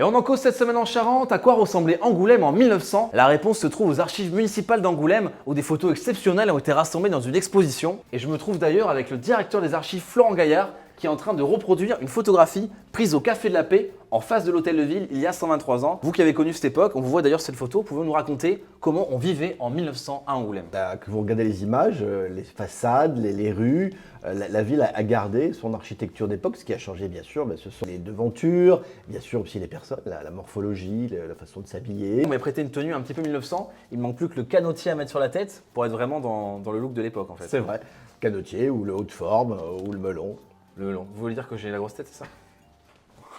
Et on en cause cette semaine en Charente. À quoi ressemblait Angoulême en 1900? La réponse se trouve aux archives municipales d'Angoulême où des photos exceptionnelles ont été rassemblées dans une exposition. Et je me trouve d'ailleurs avec le directeur des archives Florent Gaillard qui est en train de reproduire une photographie prise au Café de la Paix en face de l'Hôtel de Ville il y a 123 ans. Vous qui avez connu cette époque, on vous voit d'ailleurs cette photo, pouvez-vous nous raconter comment on vivait en 1900 à Angoulême? Que vous regardez les images, les façades, les rues, la ville a gardé son architecture d'époque. Ce qui a changé bien sûr, ce sont les devantures, bien sûr aussi les personnes, la morphologie, la façon de s'habiller. On m'a prêté une tenue un petit peu 1900, il me manque plus que le canotier à mettre sur la tête pour être vraiment dans le look de l'époque en fait. C'est vrai, canotier ou le haut de forme ou le melon. Le melon. Vous voulez dire que j'ai la grosse tête, c'est ça?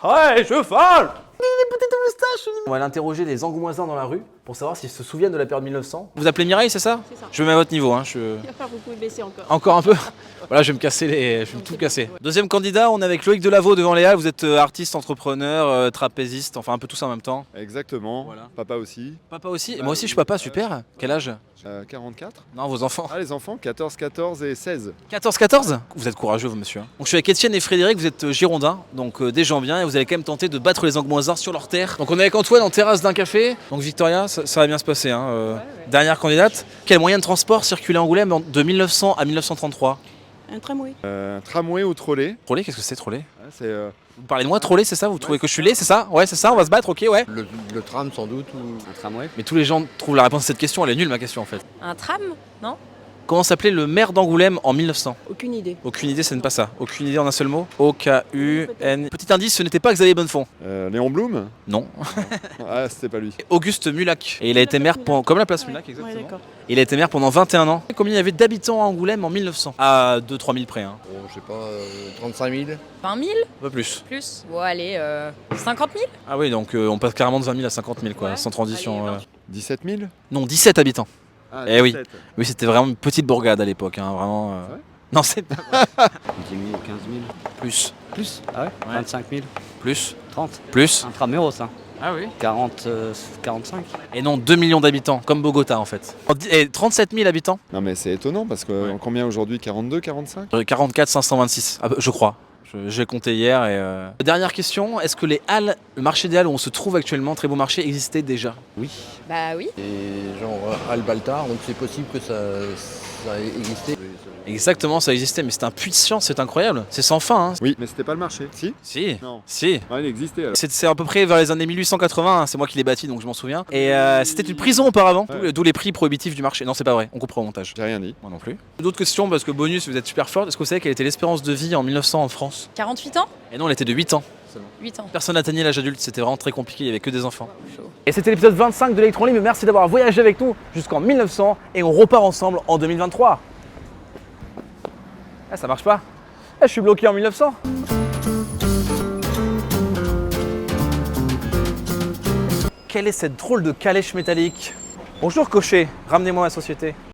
Ouais, cheval! On va aller interroger les Angoumoisins dans la rue pour savoir s'ils se souviennent de la période 1900. Vous appelez Mireille, c'est ça? C'est ça. Je me mets à votre niveau. Hein, Vous pouvez baisser encore. Encore un peu. Voilà, je vais me casser je vais me tout casser. Deuxième candidat, on est avec Loïc Delaveau devant les Halles. Vous êtes artiste, entrepreneur, trapéziste, enfin un peu tout ça en même temps. Exactement. Voilà. Papa aussi. Papa aussi. Et moi aussi, je suis papa, super. Quel âge? 44. Non, vos enfants. Ah, les enfants, 14, 14 et 16. 14-14? Vous êtes courageux, vous, monsieur. Donc, je suis avec Étienne et Frédéric, vous êtes girondins, donc des gens bien, et vous allez quand même tenter de battre les Angoumoisins sur leur terre. Donc, on est avec Antoine en terrasse d'un café. Donc, Victoria, ça va bien se passer. Hein. Dernière candidate. Quel moyen de transport circulait à Angoulême de 1900 à 1933? Un tramway. Un tramway ou trolley. Trolley, qu'est-ce que c'est, trolley? C'est Vous parlez de moi, trolley, c'est ça? Vous trouvez que je suis laid, c'est ça? Ouais, c'est ça, on va se battre, ok, ouais. Le tram sans doute ou un tramway. Mais tous les gens trouvent la réponse à cette question, elle est nulle ma question en fait. Un tram? Non? Comment s'appelait le maire d'Angoulême en 1900? Aucune idée. Aucune idée, ce n'est pas ça. Aucune idée en un seul mot. O-K-U-N. Petit indice, ce n'était pas Xavier Bonnefond. Léon Blum. Non. Ah, c'était pas lui. Auguste Mulac. Et il a été maire pendant, comme la place Mulac, Ouais, exactement. d'accord. Il a été maire pendant 21 ans. Combien il y avait d'habitants à Angoulême en 1900? À 2-3 000 près, hein. Oh, je sais pas, 35 000. 20 000? Un peu plus. Plus? Bon, allez, 50 000? Ah oui, donc on passe carrément de 20 000 à 50 000, quoi, Ouais. sans transition. Allez, 17 000. Non, 17 habitants. Ah, Eh oui. 17. Oui, c'était vraiment une petite bourgade à l'époque, hein, vraiment. C'est vrai Non, c'est 10 000, 15 000. plus. Plus? Ah ouais, 25 000. Plus. 30. Plus. Intramuros, hein. Ah oui. 40, 45. Et non, 2 millions d'habitants, comme Bogota en fait. Et 37 000 habitants. Non, mais c'est étonnant parce que Ouais. combien aujourd'hui? 42, 45? 44 526, je crois. J'ai compté hier et... Dernière question, est-ce que les halles, le marché des halles où on se trouve actuellement, très beau marché, existait déjà? Oui. Bah oui. Et genre Albaltar, donc c'est possible que ça ait existé. Exactement, ça existait, mais c'est un puits de science, c'est incroyable. C'est sans fin, hein. Oui, mais c'était pas le marché. Si? Si, Non. si. Ah, il existait alors. C'est à peu près vers les années 1880, hein, c'est moi qui l'ai bâti donc je m'en souviens. Et c'était une prison auparavant, Ouais. d'où les prix prohibitifs du marché. Non, c'est pas vrai, on comprend au montage. J'ai rien dit. Moi non plus. D'autres questions, parce que bonus, vous êtes super fort. Est-ce que vous savez quelle était l'espérance de vie en 1900 en France? 48 ans? Et non, elle était de 8 ans. 8 ans. Personne n'atteignait l'âge adulte, c'était vraiment très compliqué, il n'y avait que des enfants. Chaud. Et c'était l'épisode 25 de l'Electron Libre, merci d'avoir voyagé avec nous jusqu'en 1900 et on repart ensemble en 2023. Ah, ça marche pas? Ah, je suis bloqué en 1900. Quelle est cette drôle de calèche métallique? Bonjour cocher, ramenez-moi ma société.